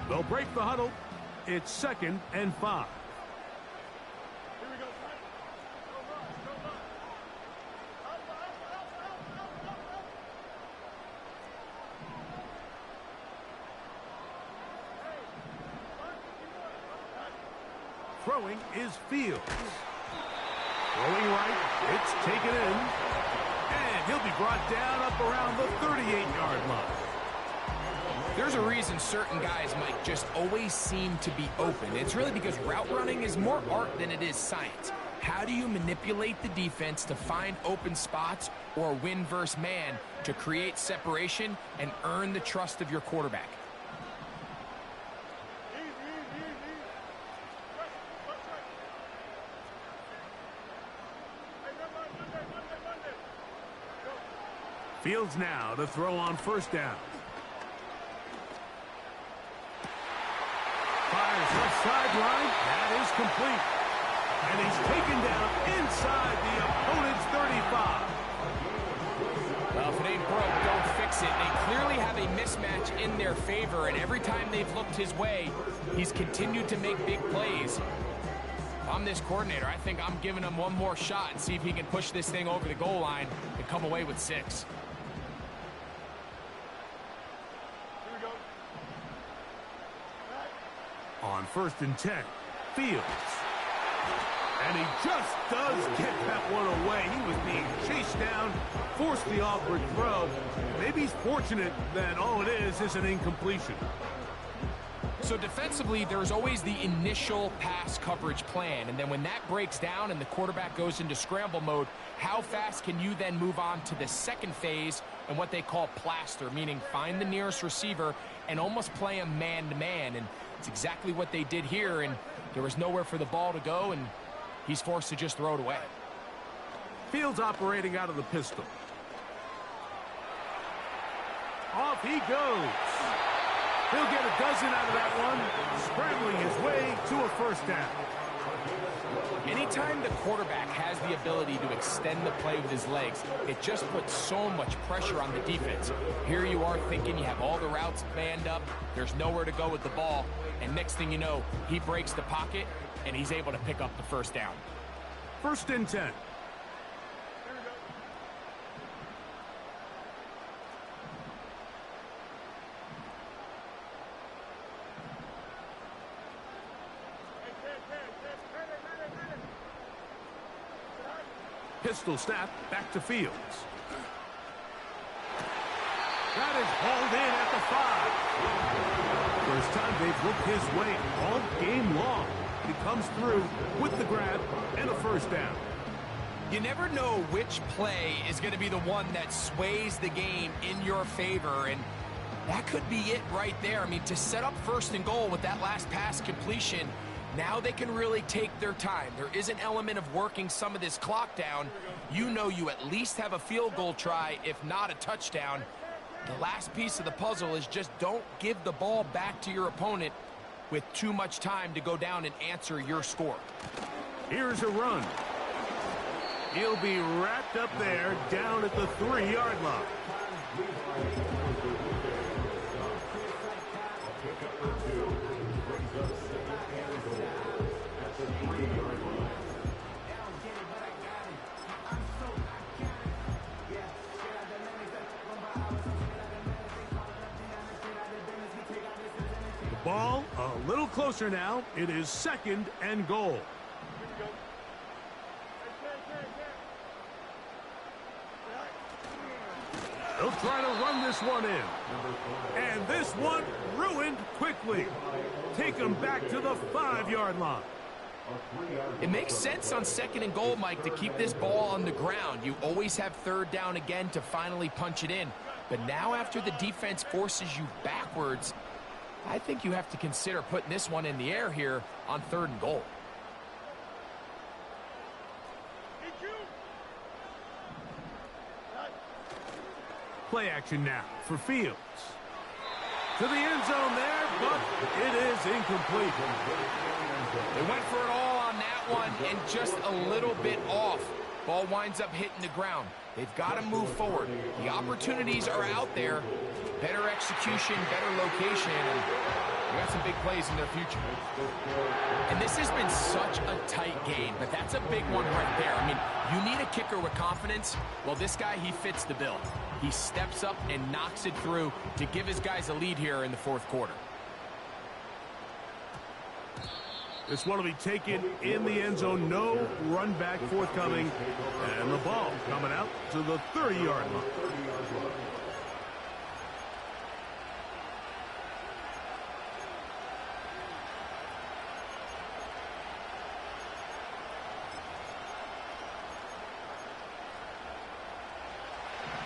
They'll break the huddle. It's 2nd and 5. Here we go, son. Go run, go run. Up. Throwing is Fields. Throwing right. It's taken in. And he'll be brought down up around the 38-yard line. There's a reason certain guys, Mike, just always seem to be open. It's really because route running is more art than it is science. How do you manipulate the defense to find open spots or win versus man to create separation and earn the trust of your quarterback? Easy. Watch right. Hey, Monday. Go. Fields now to throw on 1st down. Fires left sideline. That is complete. And he's taken down inside the opponent's 35. Well, if it ain't broke, don't fix it. They clearly have a mismatch in their favor, and every time they've looked his way, he's continued to make big plays. If I'm this coordinator, I think I'm giving him one more shot and see if he can push this thing over the goal line and come away with 6. Here we go. On 1st and 10, Fields. And he just does get that one away. He was being chased down, forced the awkward throw. Maybe he's fortunate that all it is an incompletion. So defensively, there's always the initial pass coverage plan, and then when that breaks down and the quarterback goes into scramble mode, how fast can you then move on to the second phase and what they call plaster, meaning find the nearest receiver and almost play him man-to-man, and it's exactly what they did here, and there was nowhere for the ball to go, and he's forced to just throw it away. Fields operating out of the pistol. Off he goes. He'll get a dozen out of that one, scrambling his way to a 1st down. Anytime the quarterback has the ability to extend the play with his legs, it just puts so much pressure on the defense. Here you are thinking you have all the routes manned up, there's nowhere to go with the ball, and next thing you know, he breaks the pocket, and he's able to pick up the 1st down. 1st and 10. Pistol snap, back to Fields. That is hauled in at the 5. First time they've looked his way all game long. He comes through with the grab and a 1st down. You never know which play is going to be the one that sways the game in your favor, and that could be it right there. I mean, to set up 1st and goal with that last pass completion, now they can really take their time. There is an element of working some of this clock down. You know you at least have a field goal try, if not a touchdown. The last piece of the puzzle is just don't give the ball back to your opponent with too much time to go down and answer your score. Here's a run. He'll be wrapped up there down at the 3-yard line. Ball a little closer now. It is 2nd and goal. He'll try to run this one in. And this one ruined quickly. Take him back to the 5-yard line. It makes sense on 2nd and goal, Mike, to keep this ball on the ground. You always have 3rd down again to finally punch it in. But now after the defense forces you backwards, I think you have to consider putting this one in the air here on 3rd and goal. Play action now for Fields. To the end zone there, but it is incomplete. They went for it all on that one and just a little bit off. Ball winds up hitting the ground. They've got to move forward. The opportunities are out there. Better execution, better location, and we got some big plays in their future. And this has been such a tight game, but that's a big one right there. I mean, you need a kicker with confidence. Well, this guy, he fits the bill. He steps up and knocks it through to give his guys a lead here in the 4th quarter. This one will be taken in the end zone. No run back forthcoming. And the ball coming out to the 30-yard line.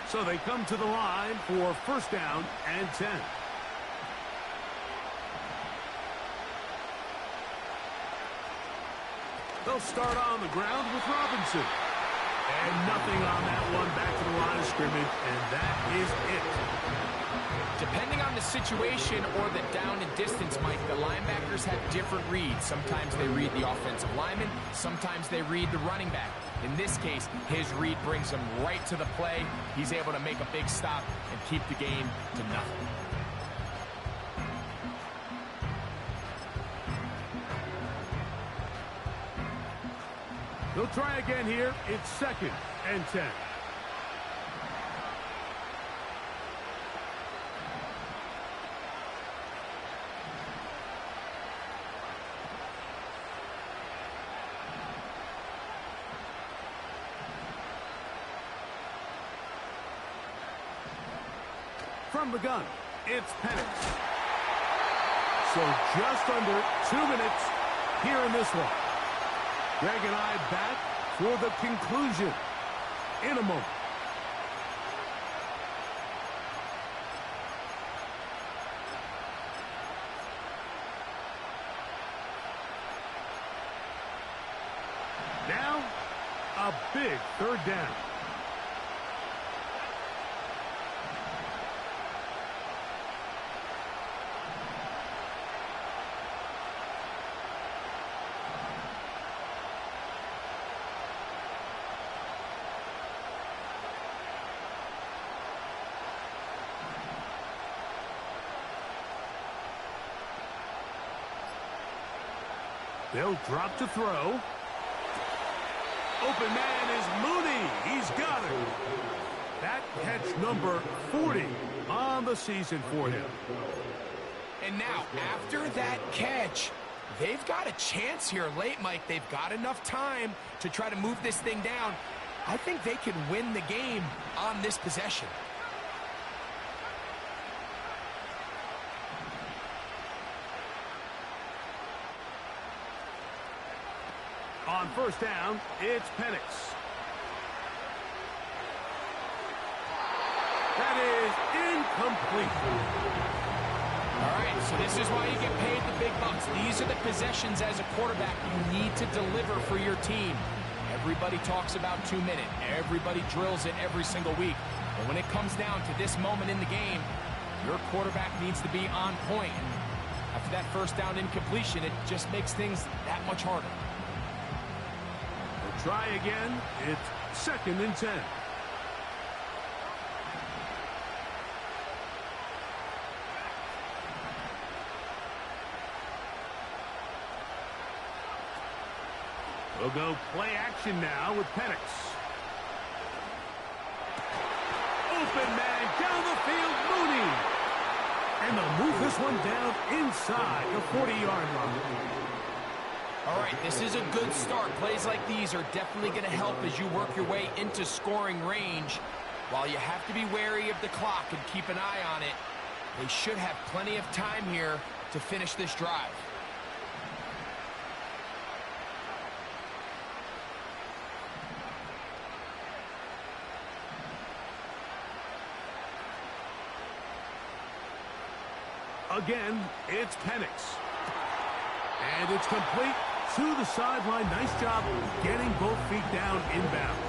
So they come to the line for 1st down and 10. They'll start on the ground with Robinson. And nothing on that one, back to the line of scrimmage, and that is it. Depending on the situation or the down and distance, Mike, the linebackers have different reads. Sometimes they read the offensive lineman, sometimes they read the running back. In this case, his read brings him right to the play. He's able to make a big stop and keep the game to nothing. They'll try again here. It's 2nd and 10. From the gun, it's Penix. So just under 2 minutes here in this one. Greg and I back for the conclusion in a moment. Now, a big 3rd down. They'll drop to throw. Open man is Mooney. He's got it. That catch number 40 on the season for him. And now, after that catch, they've got a chance here late, Mike. They've got enough time to try to move this thing down. I think they can win the game on this possession. On 1st down, it's Penix. That is incomplete. All right, so this is why you get paid the big bucks. These are the possessions as a quarterback you need to deliver for your team. Everybody talks about 2 minutes. Everybody drills it every single week. But when it comes down to this moment in the game, your quarterback needs to be on point. And after that 1st down incompletion, it just makes things that much harder. Try again. It's 2nd and 10. We'll go play action now with Penix. Open man down the field, Mooney. And they'll move this one down inside the 40-yard line. All right, this is a good start. Plays like these are definitely going to help as you work your way into scoring range. While you have to be wary of the clock and keep an eye on it, they should have plenty of time here to finish this drive. Again, it's Penix. And it's complete to the sideline. Nice job getting both feet down inbounds.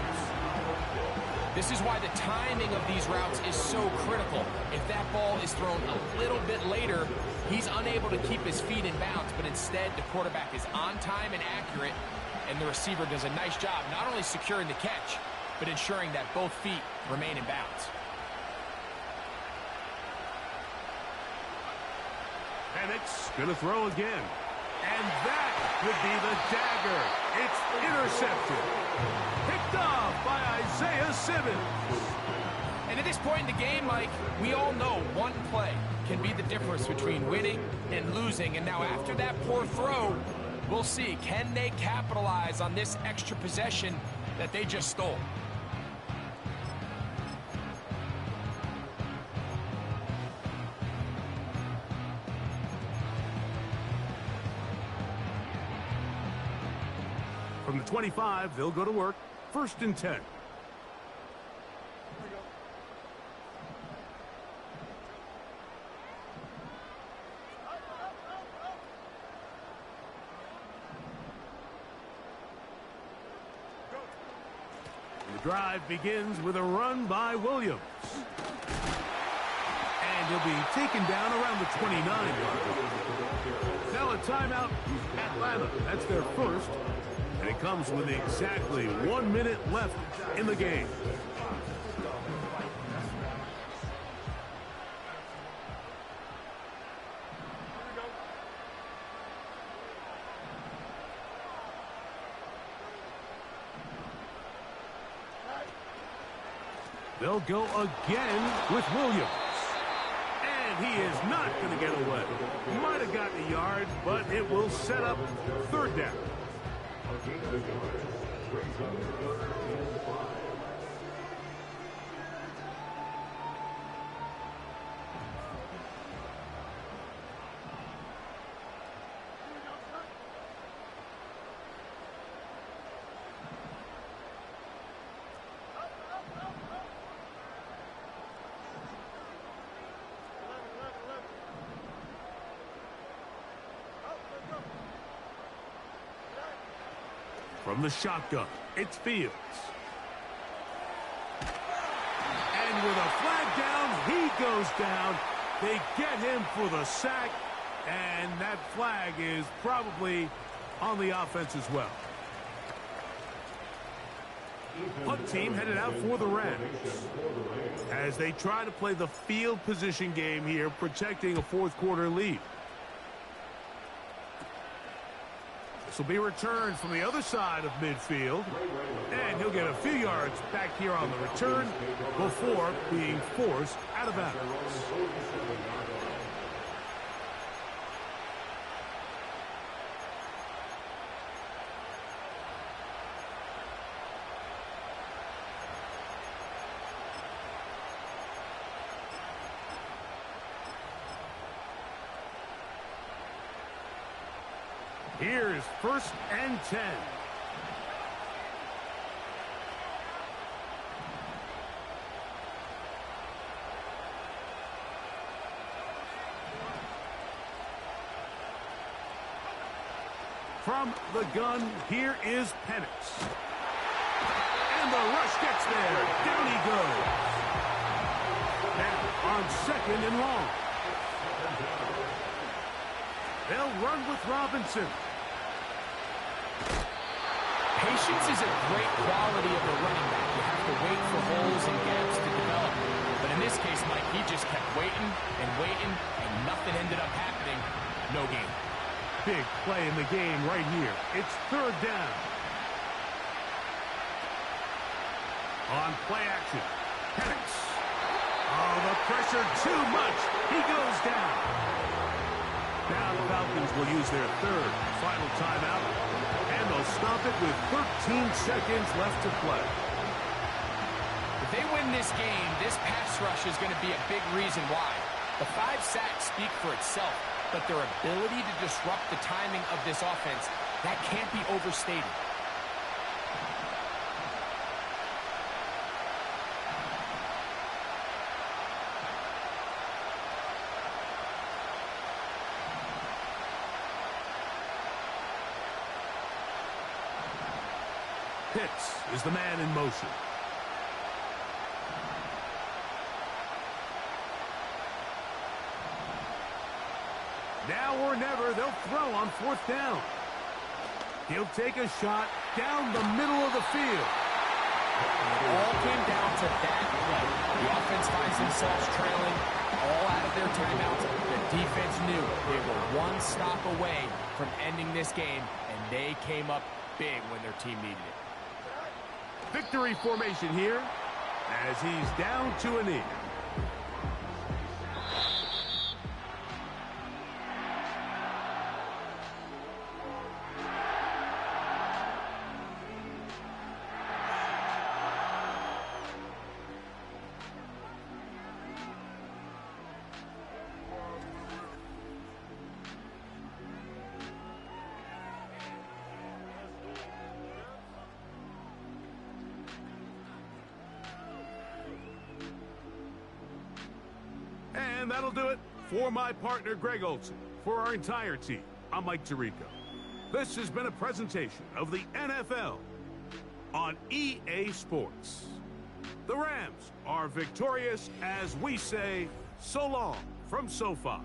This is why the timing of these routes is so critical. If that ball is thrown a little bit later, he's unable to keep his feet in bounds, but instead the quarterback is on time and accurate, and the receiver does a nice job not only securing the catch, but ensuring that both feet remain in bounds. Penix gonna throw again. And that would be the dagger. It's intercepted. Picked off by Isaiah Simmons. And at this point in the game, Mike, we all know one play can be the difference between winning and losing. And now after that poor throw, we'll see, can they capitalize on this extra possession that they just stole? From the 25, they'll go to work. 1st and 10. The drive begins with a run by Williams. And he'll be taken down around the 29 line. Now a timeout, Atlanta. That's their first. And it comes with exactly 1 minute left in the game. They'll go again with Williams. And he is not going to get away. Might have gotten a yard, but it will set up 3rd down. From the shotgun, it's Fields. And with a flag down, he goes down. They get him for the sack, and that flag is probably on the offense as well. Punt team headed out for the Rams as they try to play the field position game here, protecting a 4th quarter lead. This will be returned from the other side of midfield, and he'll get a few yards back here on the return before being forced out of bounds. Here's 1st and 10. From the gun, here is Penix. And the rush gets there. Down he goes. Now on 2nd and long. They'll run with Robinson. Patience is a great quality of a running back. You have to wait for holes and gaps to develop. But in this case, Mike, he just kept waiting, and nothing ended up happening. No gain. Big play in the game right here. It's 3rd down. On play action, Penix. Oh, the pressure too much. He goes down. Now the Falcons will use their 3rd final timeout, and they'll stop it with 13 seconds left to play. The If they win this game, this pass rush is going to be a big reason why. The 5 sacks speak for itself, but their ability to disrupt the timing of this offense, that can't be overstated. Pitts is the man in motion. Now or never, they'll throw on 4th down. He'll take a shot down the middle of the field. It all came down to that play. The offense finds themselves trailing, all out of their timeouts. The defense knew they were one stop away from ending this game, and they came up big when their team needed it. Victory formation here as he's down to a knee. And that'll do it for my partner, Greg Olson. For our entire team, I'm Mike Tirico. This has been a presentation of the NFL on EA Sports. The Rams are victorious as we say so long from SoFi.